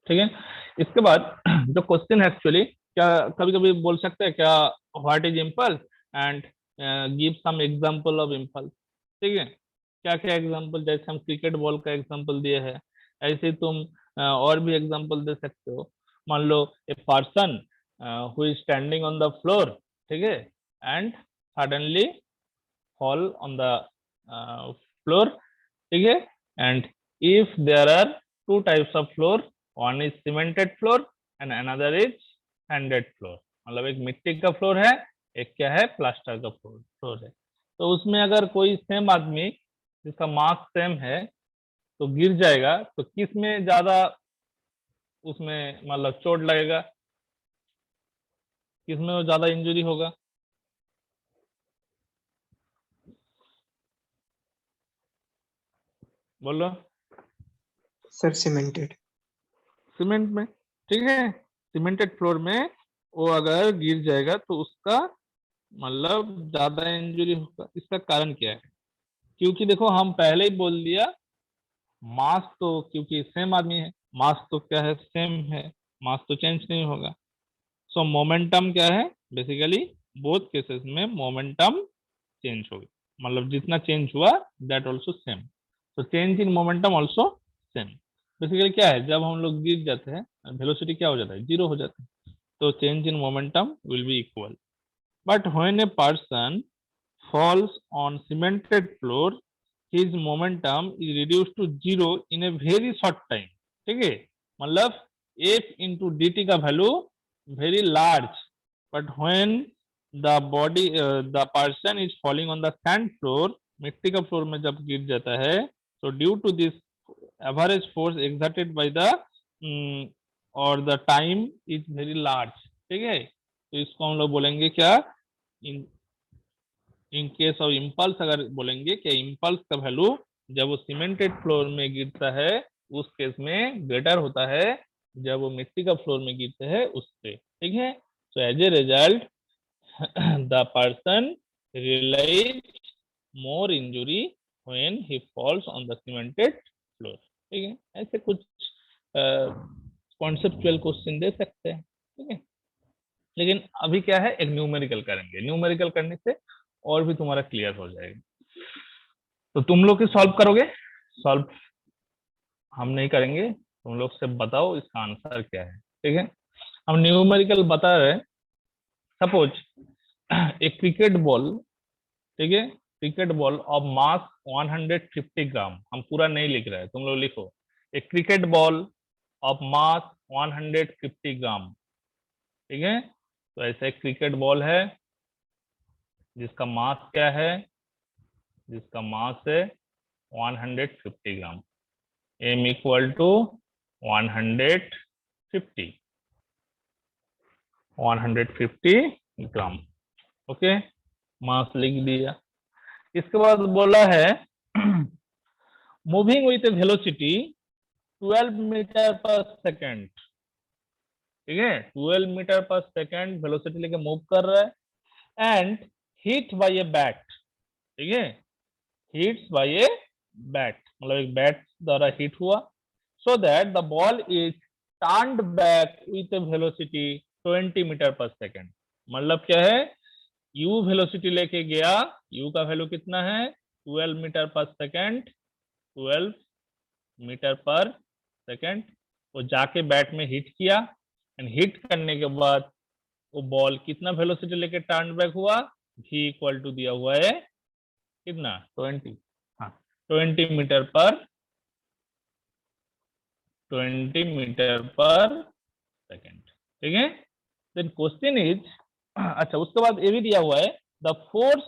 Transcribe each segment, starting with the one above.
ठीक है। इसके बाद जो क्वेश्चन है एक्चुअली, क्या कभी कभी बोल सकते हैं क्या, what is impulse and give some example of impulse. ठीक है, क्या क्या एग्जांपल, जैसे हम क्रिकेट बॉल का एग्जांपल दिए है, ऐसे ही तुम और भी एग्जांपल दे सकते हो। मान लो a person who is standing on the floor, ठीक है, and suddenly fall on the floor, ठीक है, and if there are two types of floor, one is cemented floor and another is sanded floor. मतलब एक मिट्टी का floor है, एक क्या है, प्लास्टर का फ्लोर फ्लोर है। तो उसमें अगर कोई सेम आदमी जिसका मास सेम है तो गिर जाएगा, तो किस में ज्यादा उसमें मतलब चोट लगेगा, किस में वो ज्यादा इंजरी होगा? बोलो। Sir cemented. सीमेंट में, ठीक है, सीमेंटेड फ्लोर में वो अगर गिर जाएगा तो उसका मतलब ज्यादा इंजरी होगा। इसका कारण क्या है? क्योंकि देखो हम पहले ही बोल दिया, मास तो क्योंकि सेम आदमी है, मास तो क्या है, सेम है, मास तो चेंज नहीं होगा। सो मोमेंटम क्या है, बेसिकली बोथ केसेस में मोमेंटम चेंज होगा, मतलब जितना चेंज हुआ दैट ऑल्सो सेम। तो change in momentum also same. Basically क्या है, जब हम लोग गिर जाते हैं वेलोसिटी क्या हो जाता है, जीरो हो जाता है। तो change in momentum will be equal. But when a person falls on cemented floor, his momentum is reduced to zero in a very short time। ठीक है, मतलब f into dt का value very large. But when the person is falling on the sand floor, मिट्टी का floor में जब गिर जाता है, तो due to this average force exerted by the और the time is very large. ठीक है, तो इसको हम लोग बोलेंगे क्या, इन केस ऑफ इम्पल्स अगर बोलेंगे कि इम्पल्स का वैल्यू जब वो सीमेंटेड फ्लोर में गिरता है उस केस में ग्रेटर होता है जब वो मिट्टी का फ्लोर में गिरते हैं उससे। ठीक है, तो as a result the person realise more injury when he falls on the cemented floor. ठीक है, ऐसे कुछ कॉन्सेप्चुअल क्वेश्चन दे सकते हैं। ठीक है, लेकिन अभी क्या है, एक न्यूमेरिकल करेंगे, न्यूमेरिकल करने से और भी तुम्हारा क्लियर हो जाएगा। तो तुम लोग ही सॉल्व करोगे, सॉल्व हम नहीं करेंगे, तुम लोग से बताओ इसका आंसर क्या है। ठीक है, हम न्यूमेरिकल बता रहे हैं। सपोज एक क्रिकेट बॉल, ठीक है, क्रिकेट बॉल ऑफ मास 150 ग्राम, हम पूरा नहीं लिख रहे हैं, तुम लोग लिखो एक क्रिकेट बॉल ऑफ मास 150 ग्राम। ठीक है, तो ऐसा एक क्रिकेट बॉल है जिसका मास क्या है, जिसका मास है 150 gram, m equal to 150 gram. Okay, mass लिख दिया। इसके बाद बोला है moving with velocity 12 meter per second. ठीक है, 12 मीटर पर सेकेंड वेलोसिटी लेके मूव कर रहा है and hit by a bat. ठीक है, हिट्स बाय ए बैट, मतलब एक बैट द्वारा हिट हुआ, so that the ball is turned back with a velocity 20 metre per second. मतलब क्या है, u वेलोसिटी लेके गया, u का वैल्यू कितना है, 12 meter per second, 12 meter per second. वो जाके बैट में हिट किया एंड हिट करने के बाद वो बॉल कितना वेलोसिटी लेके टर्न बैक हुआ, v इक्वल टू दिया हुआ है कितना, 20, हाँ 20 मीटर पर 20 मीटर पर सेकेंड। ठीक है, देन क्वेश्चन इज, अच्छा उसके बाद ये भी दिया हुआ है द फोर्स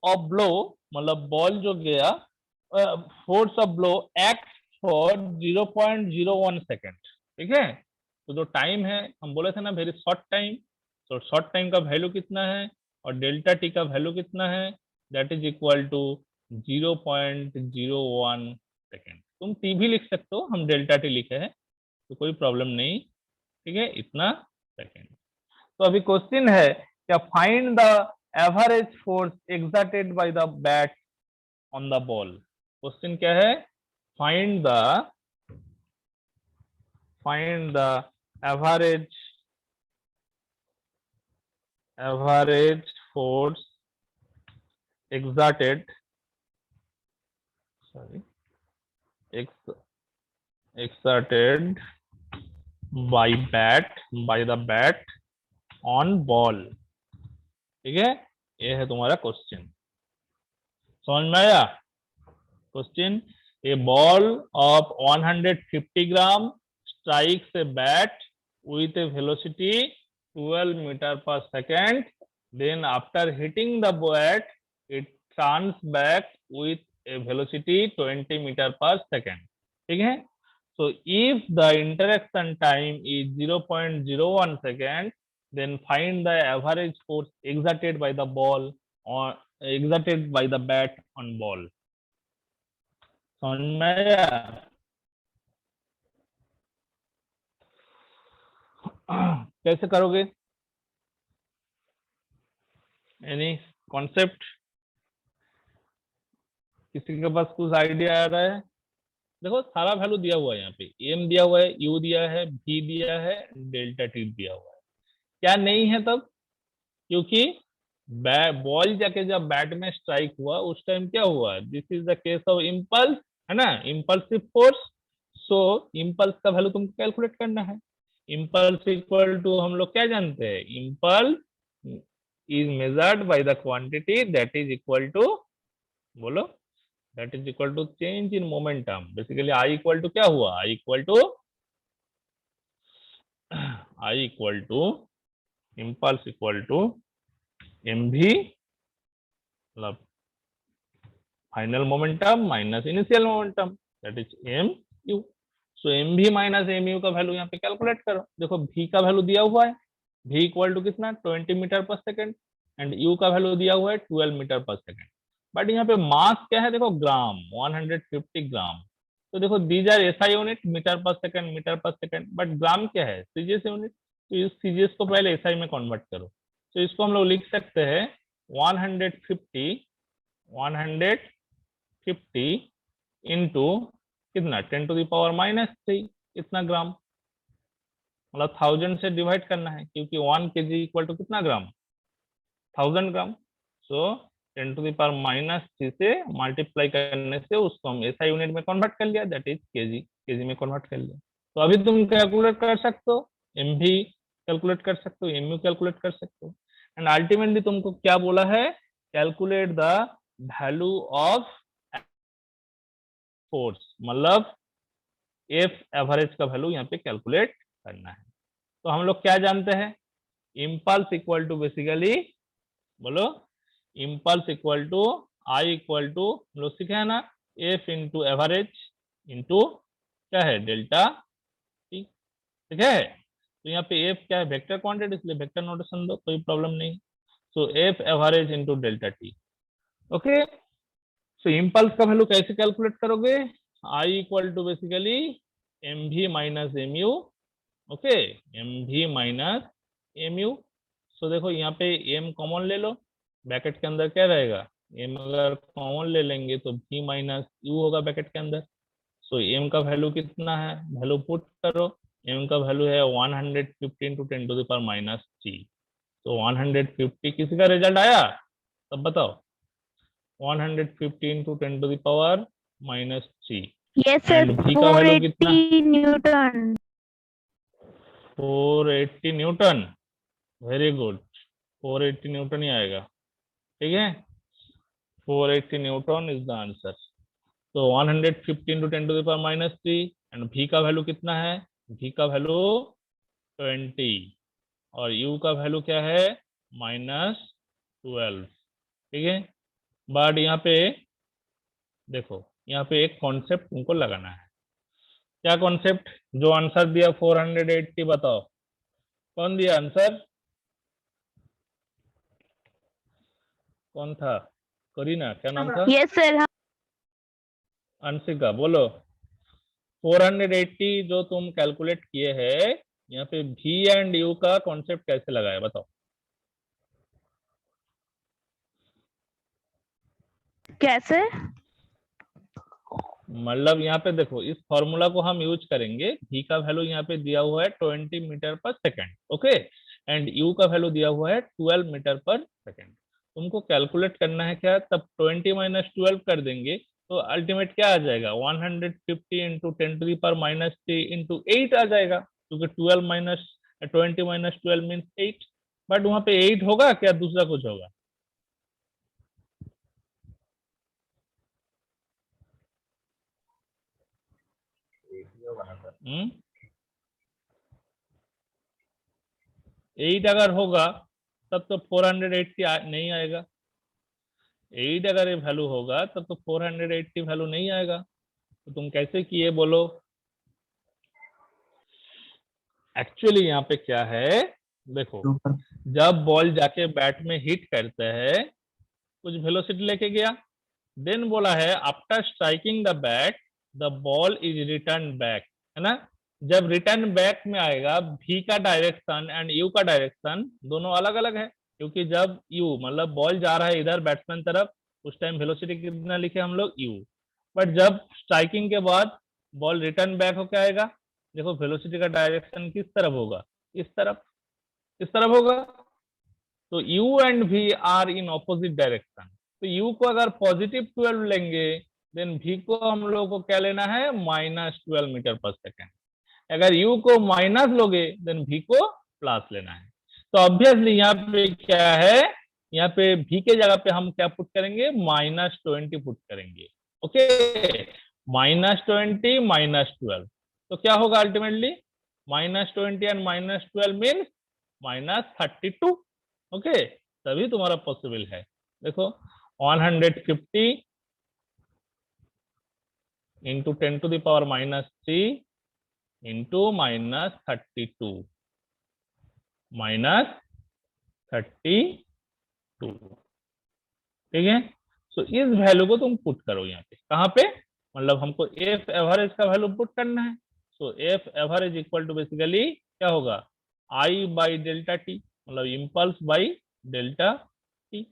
ऑफ ब्लो, मतलब बॉल जो गया, force of blow act for 0.01 second. ठीक है, तो जो टाइम है हम बोले थे ना वेरी शॉर्ट टाइम, तो शॉर्ट टाइम का वैल्यू कितना है और डेल्टा टी का वैल्यू कितना है, that is equal to 0.01 second. तुम टी भी लिख सकते हो, हम डेल्टा टी लिखे हैं तो कोई प्रॉब्लम नहीं। ठीक है, इतना सेकेंड। तो अभी क्वेश्चन है क्या, find the average force exerted by the bat on the ball. Question क्या है, find the find the average force exerted exerted by the bat on ball। ठीक है, ये है तुम्हारा क्वेश्चन, समझ में आया? Question, A ball of 150 gram strikes a bat with a velocity 12 meter per second, then after hitting the bat it turns back with a velocity 20 meter per second। ठीक है, so if the interaction time is 0.01 second, then find the average force exerted by the ball or exerted by the bat on ball। समझ में आया? कैसे करोगे? Any concept? किसी के पास कुछ आइडिया आ रहा है? देखो सारा वैल्यू दिया हुआ है, यहाँ पे एम दिया हुआ है, यू दिया है, भी दिया है, डेल्टा टी दिया हुआ है। क्या नहीं है तब? क्योंकि बॉल जाके जब बैट में स्ट्राइक हुआ उस टाइम क्या हुआ, this is the case of impulse, है ना, इम्पल्सिव फोर्स। सो इम्पल्स का वैल्यू तुमको कैलकुलेट करना है। इम्पल्स इक्वल टू, हम लोग क्या जानते हैं, impulse is measured by the quantity that is equal to, बोलो, that is equal to change in momentum. Basically I equal to क्या हुआ, I equal to impulse equal to m भी मतलब final momentum minus initial momentum, that is m u. So m भी minus m u का value यहाँ पे calculate करो। देखो भी का वैल्यू दिया हुआ है, भी इक्वल टू कितना, 20 metre per second, and you का वैल्यू दिया हुआ है 12 मीटर पर सेकेंड। बट यहाँ पे मास क्या है, देखो ग्राम, 150 ग्राम। तो देखो these are SI unit, metre per second, but gram क्या है, सीजीएस यूनिट। तो इस सीजीएस को पहले एसआई में कन्वर्ट करो। तो इसको हम लोग लिख सकते हैं 150 इंटू कितना, 10⁻³ इतना ग्राम, मतलब 1000 से डिवाइड करना है, क्योंकि 1 kg इक्वल टू कितना ग्राम, 1000 ग्राम। सो 10⁻³ से मल्टीप्लाई करने से उसको हम एसआई यूनिट में कन्वर्ट कर लिया, दैट इज केजी में कन्वर्ट कर लिया। तो अभी तुम कैलकुलेट कर सकते हो, एम भी कैलकुलेट कर सकते हो, एम यू कैलकुलेट कर सकते हो, एंड अल्टीमेटली तुमको क्या बोला है, calculate the value of force, मतलब एफ एवरेज का वैल्यू यहाँ पे कैलकुलेट करना है। तो हम लोग क्या जानते हैं, इम्पल्स इक्वल टू बेसिकली, बोलो, impulse equal to I equal to, हम लोग सीखे है ना, एफ इंटू एवरेज इंटू क्या है, डेल्टा टी। ठीक है, तो यहाँ पे एफ क्या है, वेक्टर क्वांटिटी, इसलिए वेक्टर नोटेशन दो, कोई प्रॉब्लम नहीं। So F average into delta T. Okay, so impulse का वैल्यू कैसे कैलकुलेट करोगे, I equal to basically m भी minus m u. Okay, m भी माइनस एम यू। सो देखो यहाँ पे एम कॉमन ले लो, ब्रैकेट के अंदर क्या रहेगा, एम अगर कॉमन ले लेंगे तो भी माइनस यू होगा ब्रैकेट के अंदर। सो एम का वैल्यू कितना है, वैल्यू पुट करो, एम का वैल्यू है 150 इंटू 10⁻³ तो 150 किसी का रिजल्ट आया तब बताओ, 150 इंटू 10⁻³ Yes, sir. एंड भी का वैल्यू कितना, 480 Newton. 480 newton. Very good, 480 newton ही आएगा। ठीक है, 480 न्यूटन इज द आंसर। तो 150 इंटू 10⁻³ एंड भी का वैल्यू कितना है, भी का वैल्यू 20 और यू का वैल्यू क्या है, -12। ठीक है, बट यहाँ पे देखो, यहाँ पे एक कॉन्सेप्ट तुमको लगाना है। क्या कॉन्सेप्ट, जो आंसर दिया 480, बताओ कौन दिया आंसर, कौन था, करीना, क्या नाम था, Yes, sir. अंशिका, बोलो 480 जो तुम कैलकुलेट किए हैं, यहाँ पे भी एंड यू का कॉन्सेप्ट कैसे लगाया बताओ। कैसे? मतलब यहाँ पे देखो इस फॉर्मूला को हम यूज करेंगे। v का वैल्यू यहाँ पे दिया हुआ है 20 metre per second, okay, and u का वैल्यू दिया हुआ है 12 मीटर पर सेकेंड। तुमको कैलकुलेट करना है क्या, तब 20 माइनस 12 कर देंगे तो अल्टीमेट क्या आ जाएगा, 150 इंटू 10⁻³ इंटू 8 आ जाएगा, क्योंकि 20 माइनस 12 मीन्स 8। बट वहां पे 8 होगा क्या, दूसरा कुछ होगा? हम्म, 8 अगर होगा तब तो 480 नहीं आएगा। 8 अगर ये वैल्यू होगा तब तो 480 वैल्यू नहीं आएगा। तो तुम कैसे किए बोलो? एक्चुअली यहाँ पे क्या है, देखो, जब बॉल जाके बैट में हिट करता है, कुछ वेलोसिटी लेके गया, देन बोला है after striking the bat the ball is return back, है ना। जब रिटर्न बैक में आएगा, भी का डायरेक्शन एंड यू का डायरेक्शन दोनों अलग अलग है, क्योंकि जब यू मतलब बॉल जा रहा है इधर बैट्समैन तरफ, उस टाइम वेलोसिटी कितना लिखे हम लोग, यू। बट जब स्ट्राइकिंग के बाद बॉल रिटर्न बैक होकर आएगा, देखो वेलोसिटी का डायरेक्शन किस तरफ होगा, इस तरफ, इस तरफ होगा। तो u and v are in opposite direction. तो u को अगर +12 लेंगे, देन v को हम लोग को क्या लेना है, -12 मीटर पर सेकेंड। अगर u को माइनस लोगे, देन v को प्लस लेना है। तो ऑब्वियसली यहाँ पे क्या है, यहाँ पे v के जगह पे हम क्या पुट करेंगे, -20 पुट करेंगे, ओके, -20 -12। तो क्या होगा अल्टीमेटली, -20 एंड -12 मीन्स -32, ओके। तभी तुम्हारा पॉसिबल है। देखो 150 इंटू 10⁻³ इंटू -32 -32, ठीक है। सो इस वैल्यू को तुम पुट करो यहाँ पे, कहाँ पे, मतलब हमको एफ एवरेज का वैल्यू पुट करना है। So F average equal to basically क्या होगा, आई बाई डेल्टा टी, मतलब impulse by delta T.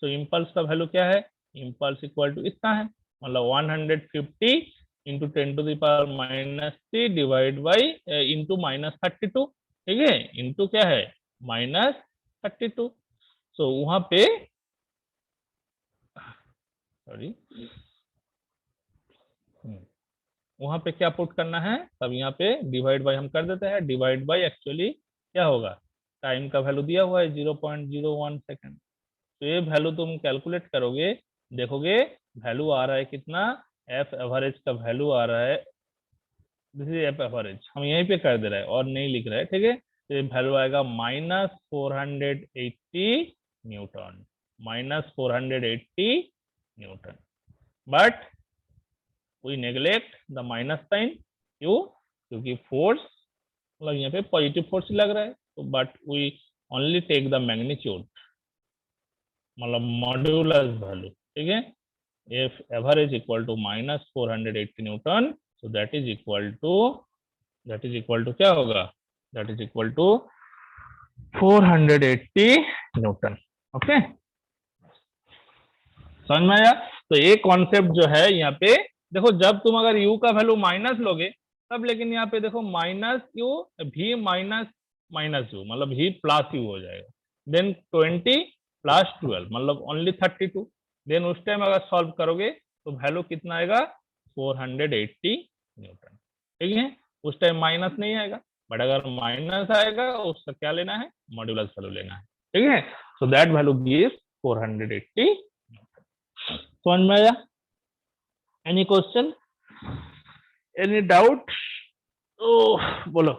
So impulse का वैल्यू क्या है, इम्पल्स इक्वल टू इतना है, मतलब 150 इंटू 10⁻³ डिवाइड बाई इंटू -32, ठीक है, इंटू क्या है, -32। सो वहां पे सॉरी वहां पे क्या पुट करना है, तब यहाँ पे डिवाइड बाय हम कर देते हैं। डिवाइड बाय एक्चुअली क्या होगा, टाइम का वैल्यू दिया हुआ है 0.01 सेकेंड। तो ये वैल्यू तुम कैलकुलेट करोगे, देखोगे वैल्यू आ रहा है कितना, एफ एवरेज का वैल्यू आ रहा है, दिस इज एफ एवरेज, हम यहीं पे कर दे रहे हैं और नहीं लिख रहे हैं, ठीक है। तो ये वैल्यू आएगा -480 newton, -480 newton. But we neglect the minus sign, क्यों, क्योंकि फोर्स मतलब यहाँ पे पॉजिटिव फोर्स लग रहा है, तो but we only take the magnitude, मतलब मॉड्यूलस वैल्यू, ठीक है। F average equal to -480 newton, so that is equal to क्या होगा, that is equal to 480 newton, okay, समझ में आया। तो ये कॉन्सेप्ट जो है यहाँ पे देखो, जब तुम अगर u का वैल्यू माइनस लोगे तब, लेकिन यहाँ पे देखो -u v माइनस u मतलब v प्लस u हो जाएगा, देन 20 + 12 मतलब ओनली 32, देन उस टाइम अगर सॉल्व करोगे तो वैल्यू कितना आएगा, 480 न्यूटन, ठीक है। उस टाइम माइनस नहीं आएगा, बट अगर माइनस आएगा उसका क्या लेना है, मॉड्यूलस वैल्यू लेना है, ठीक है। So that value gives 480। समझ में आया? Any question, any doubt? ओह बोलो।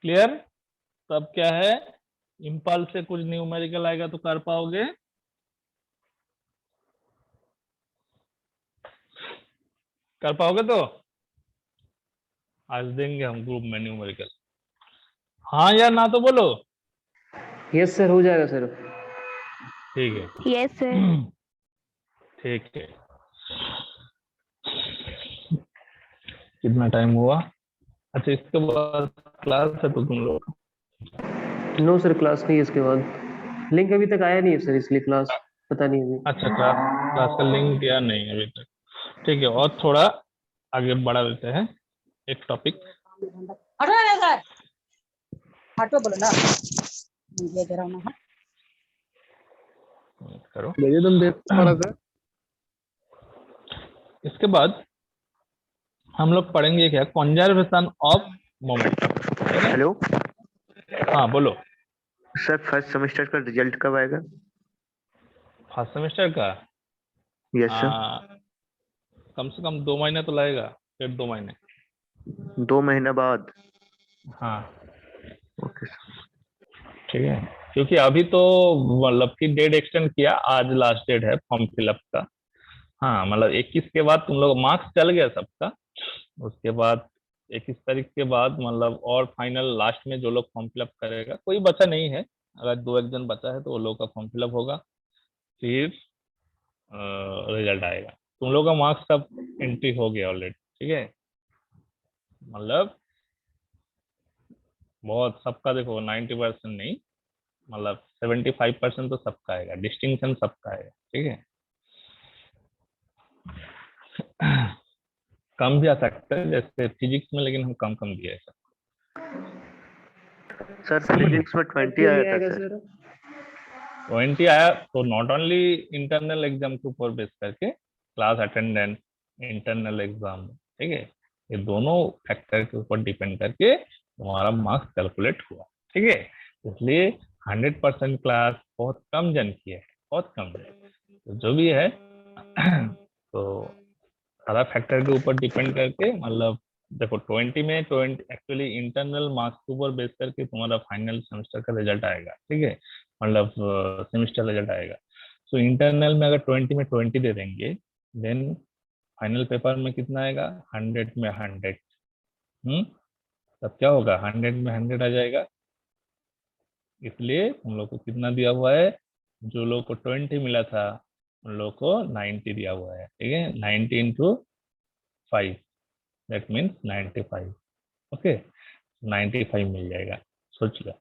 क्लियर? तब क्या है, इम्पल्स से कुछ न्यूमेरिकल आएगा तो कर पाओगे, कर पाओगे तो आज देंगे हम ग्रुप में न्यूमेरिकल, हाँ या ना तो बोलो। यस सर, हो जाएगा सर। ठीक है, यस सर। ठीक है। कितना टाइम हुआ? अच्छा इसके बाद क्लास है तो तुम लोग, नो सर, क्लास नहीं है इसके बाद। लिंक अभी तक आया नहीं है सर, इसलिए क्लास पता नहीं अभी। अच्छा, क्लास क्लास का लिंक दिया नहीं अभी तक। ठीक है, और थोड़ा आगे बढ़ा देते हैं एक टॉपिक। हटो ना सर, हटो बोलो ना, ये जरा ना। करो। भेजे तुम देख थोड़ा सा। इसके बाद हम लोग पढ़ेंगे क्या, कंजर्वेशन ऑफ मोमेंटम। ठीक है, हेलो हाँ बोलो। सर, फर्स्ट सेमेस्टर का रिजल्ट कब आएगा? फर्स्ट सेमेस्टर का यस सर। कम से कम 2 महीने तो लगेगा, 1.5 2 महीने। 2 महीना बाद? हाँ ओके सर। ठीक है, क्योंकि अभी तो मतलब कि डेट एक्सटेंड किया, आज लास्ट डेट है फॉर्म फिलअप का। हाँ मतलब 21 के बाद तुम लोग मार्क्स चल गया सबका, उसके बाद 21 तारीख के बाद मतलब और फाइनल लास्ट में जो लोग फॉर्म फिलअप करेगा, कोई बचा नहीं है, अगर 2 एक जन बचा है तो वो लोग का फॉर्म फिलअप होगा, फिर रिजल्ट आएगा। तुम लोग का मार्क्स सब एंट्री हो गया ऑलरेडी। ठीक है, मतलब बहुत सबका देखो 90% नहीं, मतलब 75% तो सबका आएगा, डिस्टिंक्शन सबका आएगा। ठीक है कम भी आ सकता है जैसे फिजिक्स में, लेकिन हम कम कम दिए सब। सर फिजिक्स में 20 क्यों आया नहीं था आएगा सर। सर? 20 आया तो नॉट ओनली इंटरनल एग्जाम के ऊपर बेस करके, क्लास अटेंडेंस, इंटरनल एग्जाम, ठीक है, ये दोनों फैक्टर के ऊपर डिपेंड करके तुम्हारा मार्क्स कैलकुलेट हुआ। ठीक है, इसलिए 100% क्लास बहुत कम जन की है, बहुत कम जन। तो जो भी है तो सारा फैक्टर के ऊपर डिपेंड करके, मतलब देखो 20 में 20 एक्चुअली इंटरनल मार्क्स के ऊपर बेस करके तुम्हारा फाइनल सेमेस्टर का रिजल्ट आएगा। ठीक है, मतलब सेमेस्टर रिजल्ट आएगा। सो इंटरनल में अगर 20 में 20 दे देंगे, देन फाइनल पेपर में कितना आएगा, 100 में 100। तब क्या होगा, 100 में 100 आ जाएगा। इसलिए हम लोग को कितना दिया हुआ है, जो लोग को 20 मिला था उन लोग को 90 दिया हुआ है। ठीक है, 90 इंटू 5, दैट मीन्स 95। ओके, 95 मिल जाएगा, सोच लो।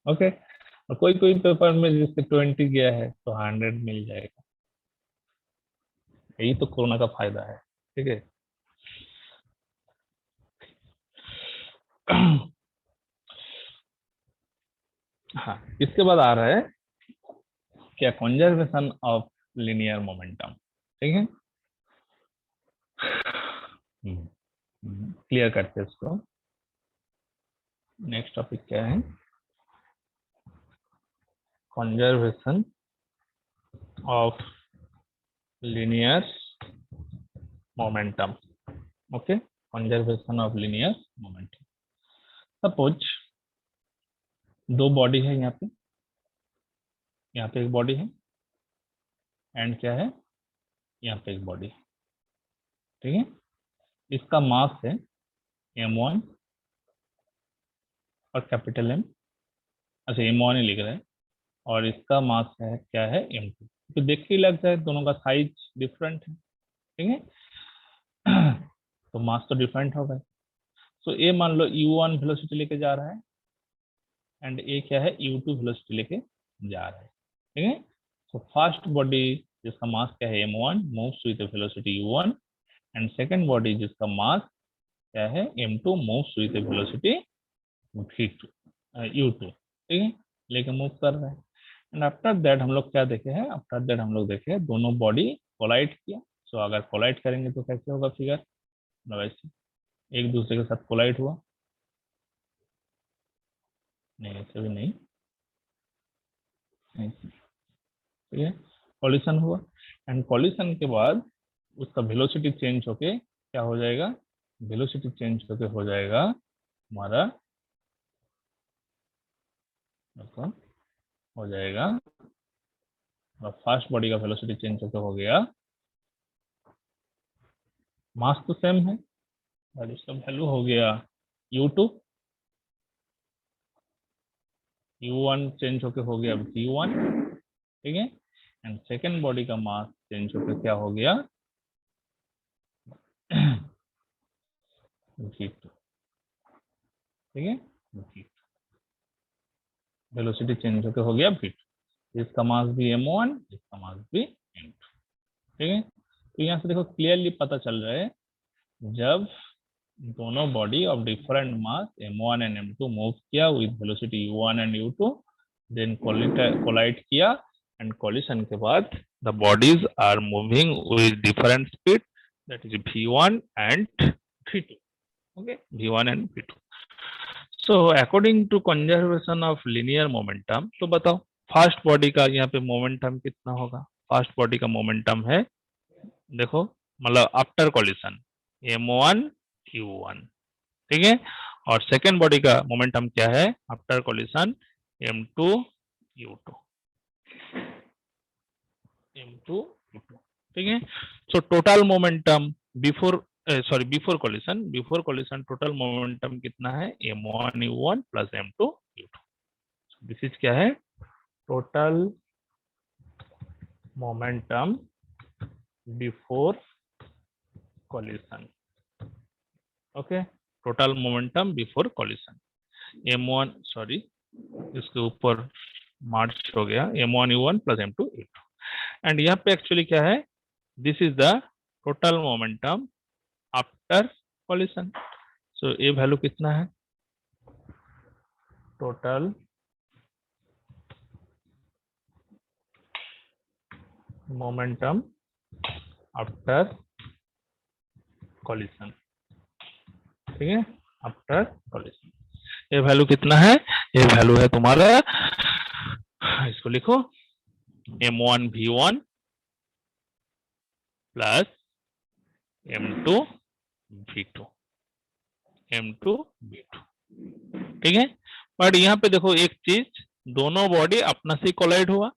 ओके, और कोई कोई पेपर में जिससे 20 गया है तो 100 मिल जाएगा। यही तो कोरोना का फायदा है। ठीक है हाँ, इसके बाद आ रहा है क्या, कंजर्वेशन ऑफ लिनियर मोमेंटम। ठीक है, क्लियर करते हैं इसको। नेक्स्ट टॉपिक क्या है, conservation of linear momentum. Okay, conservation of linear momentum. Suppose दो बॉडी है, यहाँ पे एक बॉडी है, एंड क्या है, यहाँ पे एक बॉडी है। ठीक है, इसका मास है m1 और कैपिटल M, अच्छा m1 ही लिख रहा है, और इसका मास है क्या है, m2। तो देख के लग जाए दोनों का साइज डिफरेंट है। ठीक है तो मास तो डिफरेंट होगा। सो ए मान लो u1 वेलोसिटी लेके जा रहा है, एंड ए क्या है, u2 वेलोसिटी लेके जा रहा है। ठीक है, तो फर्स्ट बॉडी जिसका मास क्या है m1 moves with velocity u1, and second body जिसका मास क्या है m2 moves with velocity v2 u2। ठीक है, लेके मूव कर रहे हैं। एंड आफ्टर दैट हम लोग क्या देखे हैं, आफ्टर दैट हम लोग देखे हैं दोनों बॉडी कोलाइड किया। सो अगर कोलाइड करेंगे तो कैसे होगा फिगर, वैसे एक दूसरे के साथ कोलाइड हुआ, नहीं ऐसे भी नहीं, ठीक है, कॉलिशन हुआ, एंड कॉलिशन के बाद उसका वेलोसिटी चेंज होके क्या हो जाएगा, वेलोसिटी चेंज होके हो जाएगा हमारा, देखो हो जाएगा फास्ट बॉडी का वेलोसिटी चेंज होके हो गया, मास तो सेम है और इसका वैल्यू हो गया u2, u1 चेंज होके हो गया v1। ठीक है, एंड सेकेंड बॉडी का मास चेंज होकर क्या हो गया v2। ठीक है, वेलोसिटी चेंज होकर हो गया v2। इसका मास भी m1, इसका मास भी m2, ठीक है। तो यहाँ से देखो क्लियरली पता चल रहा है, जब दोनों body of different mass m1 and m2 move किया with velocity u1 and u2, then collide किया एंड कोलिशन के बाद the bodies are moving with different speed, that is v1 and v2, okay, v1 and v2. So according to conservation of linear momentum, तो बताओ fast body का यहाँ पे momentum कितना होगा? फास्ट बॉडी का मोमेंटम है, देखो मतलब आफ्टर कॉलिशन m1 u1, ठीक है, और सेकेंड बॉडी का मोमेंटम क्या है after coalition m2 u2, m2 u2, ठीक है। So total momentum before coalition total momentum कितना है m1 u1 plus m2 u2, this is क्या है total momentum before coalition, okay, total momentum before coalition m1, sorry इसके ऊपर मार्च हो गया, m1 u1 plus m2 u2, and यहाँ पे एक्चुअली क्या है, this is the total momentum after collision. So ये वैल्यू कितना है, टोटल मोमेंटम आफ्टर कॉलिशन, ठीक है, आफ्टर कॉलिशन ये वैल्यू कितना है, ये वैल्यू है तुम्हारा, इसको लिखो m1 v1 plus m2 v2, m2 v2, ठीक है। बट यहाँ पे देखो एक चीज, दोनों बॉडी अपना से कोलाइड हुआ,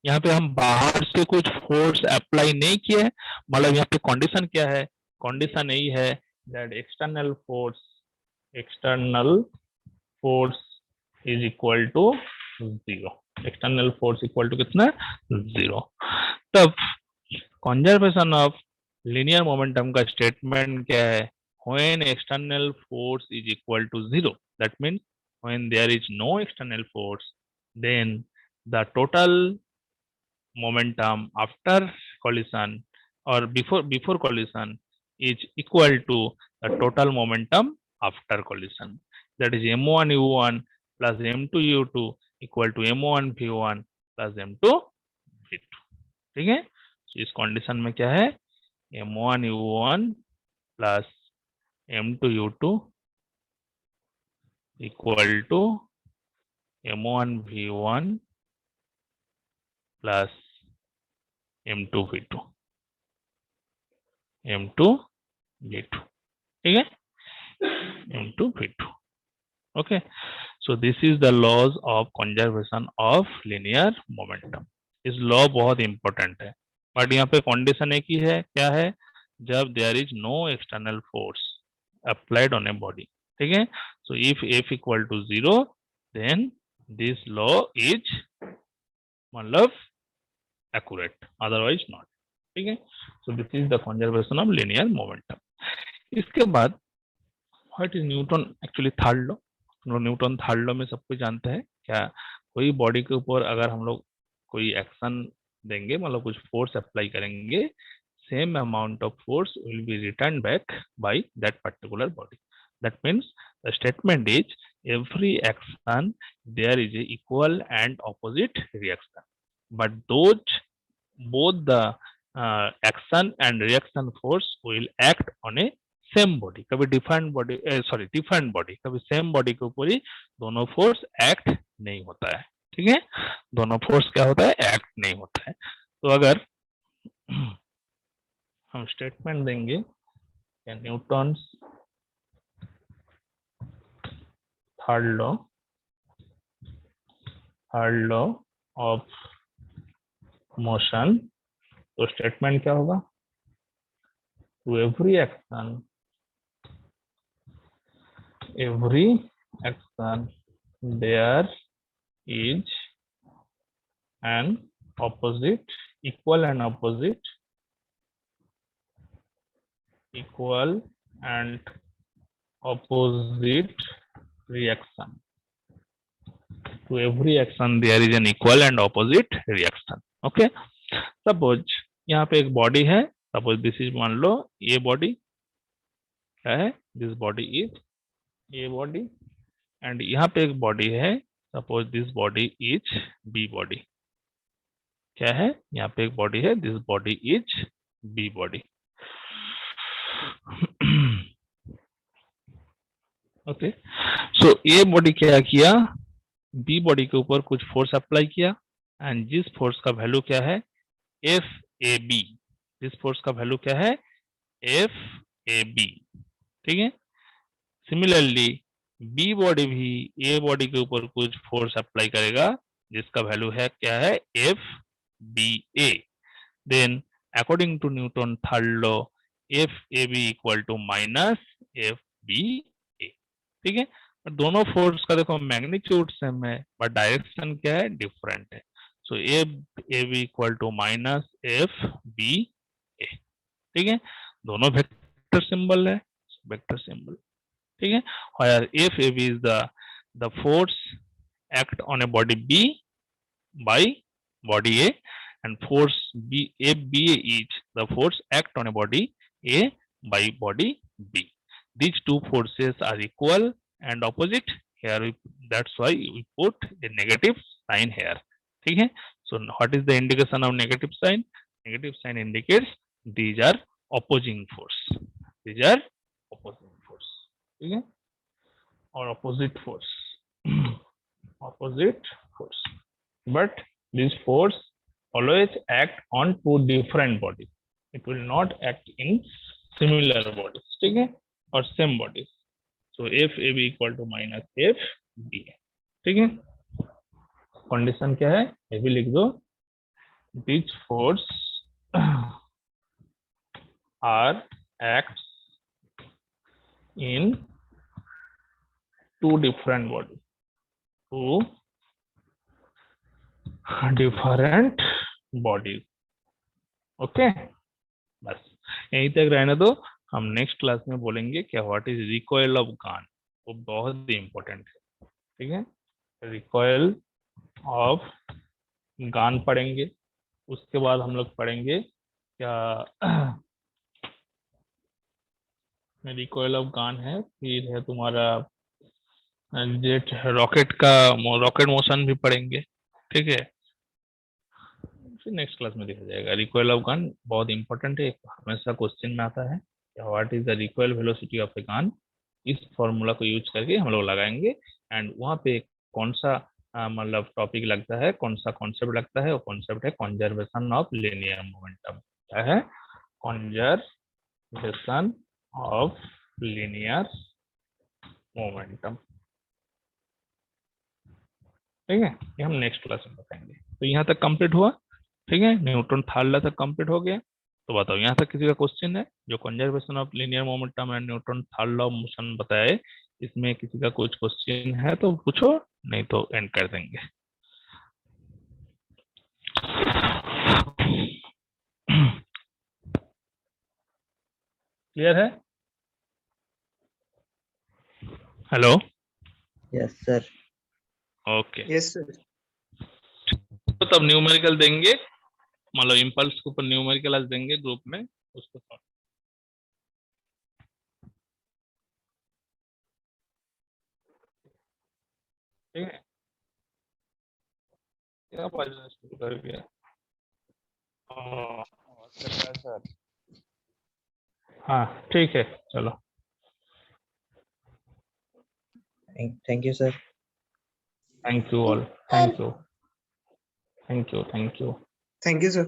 यहाँ पे हम बाहर से कुछ फोर्स अप्लाई नहीं किए हैं, मतलब यहाँ पे कंडीशन क्या है, कंडीशन यही है that external force is equal to 0, external force equal to कितना 0। तब कंजर्वेशन ऑफ लीनियर मोमेंटम का स्टेटमेंट क्या है, when external force is equal to 0, that means when there is no external force, then the total momentum after collision or before collision is equal to the total momentum after collision, that is m1 u1 plus m2 u2 equal to m1 v1 plus m2 v2, ठीक है। तो इस condition में क्या है, m1 u1 plus m2 u2 equal to m1 v1 plus m2 v2, m2 v2, ठीक है, m2 v2, okay. So this is the laws of conservation of linear momentum. इस लॉ बहुत इंपॉर्टेंट है, बट यहाँ पे कंडीशन एक ही है, क्या है, जब there is no external force applied on A body, ठीक है। So if f equal to 0 then this law is मतलब एक्यूरेट, अदरवाइज नॉट, ठीक है। So this is the conservation of linear momentum. इसके बाद what is Newton actually third law, Newton third law में सब कुछ जानते हैं क्या, कोई बॉडी के ऊपर अगर हम लोग कोई एक्शन देंगे, मतलब कुछ फोर्स अप्लाई करेंगे, same amount of force will be returned back by that particular body. That means the statement is every action there is a equal and opposite reaction, but both the action and reaction force will act on a same body, कभी different body, कभी same body के ऊपर ही दोनों force act नहीं होता है, ठीक है, दोनों फोर्स क्या होता है, एक्ट नहीं होता है। तो अगर हम स्टेटमेंट देंगे Newton's third law of motion, तो स्टेटमेंट क्या होगा, to every action there is an opposite, equal and opposite reaction, To every action there is an equal and opposite reaction. Okay, suppose यहाँ पे एक बॉडी है, suppose this is, मान लो ए body क्या है, this body is A body, and यहाँ पे एक बॉडी है, suppose this body is B body. क्या है, यहाँ पे एक बॉडी है, this body is B body. Okay, so A body क्या किया, बी बॉडी के ऊपर कुछ फोर्स अप्लाई किया, एंड जिस फोर्स का वैल्यू क्या है, एफ ए बी, जिस फोर्स का वैल्यू क्या है, एफ ए बी। ठीक है, सिमिलरली बी बॉडी भी ए बॉडी के ऊपर कुछ फोर्स अप्लाई करेगा जिसका वैल्यू है क्या है, F B A. Then according to Newton third law, F A B equal to minus F B A. ठीक है, दोनों फोर्स का देखो मैग्नीट्यूड सेम है बट डायरेक्शन क्या है, डिफरेंट है। So F A B equal to minus F B A. ठीक है, दोनों वेक्टर सिंबल है, वेक्टर सिंबल। ठीक है, where F A B is the force act on A body B by body A, and force BA is the force act on a body A by body B. These two forces are equal and opposite. Here that's why we put a negative sign here. ठीक है, so what is the indication of negative sign? Negative sign indicates these are opposing force. These are opposing force. ठीक है, or opposite force. Opposite force. But this force always act on two different bodies. It will not act in similar bodies. ठीक है, और same bodies. So F A B equal to minus F B. ठीक है, condition क्या है, ये भी लिख दो, this force are acts in two different bodies, two different bodies. Okay, बस यहीं तक रहने दो, हम नेक्स्ट क्लास में बोलेंगे क्या व्हाट इज रिकॉइल ऑफ गान, वो बहुत ही इंपॉर्टेंट है। ठीक है, रिकॉइल ऑफ गान पढ़ेंगे, उसके बाद हम लोग पढ़ेंगे क्या रिकॉइल ऑफ गान है, फिर है तुम्हारा जेट रॉकेट का रॉकेट मोशन भी पढ़ेंगे। ठीक है, फिर नेक्स्ट क्लास में देखा जाएगा। रिकॉइल ऑफ गन बहुत इंपॉर्टेंट है, हमेशा क्वेश्चन में आता है, what is the recoil velocity of a gun. इस फॉर्मूला को यूज करके हम लोग लगाएंगे, एंड वहाँ पे कौन सा मतलब टॉपिक लगता है, कौन सा कॉन्सेप्ट लगता है, वो कॉन्सेप्ट है कंजर्वेशन ऑफ लीनियर मोमेंटम। क्या है, कंजर्वेशन ऑफ लीनियर मोमेंटम। ठीक है, ये हम नेक्स्ट क्लास में बताएंगे। तो यहाँ तक कंप्लीट हुआ। ठीक है, न्यूटन थर्ड लॉ तक कंप्लीट हो गया। तो बताओ यहाँ तक किसी का क्वेश्चन है, जो conservation of linear momentum and Newton third law of motion बताए, इसमें किसी का कुछ क्वेश्चन है तो पूछो, नहीं तो एंड कर देंगे। क्लियर है? Hello, yes sir. Okay, yes sir. तो तब न्यूमेरिकल देंगे, मतलब इम्पल्स के ऊपर न्यूमेरिकल आज देंगे ग्रुप में, उसको सॉल्व। ठीक है, क्या पढ़ना शुरू कर दिया? सर हाँ ठीक है, चलो thank you sir. Thank you all, thank you, thank you, thank you. Thank you sir.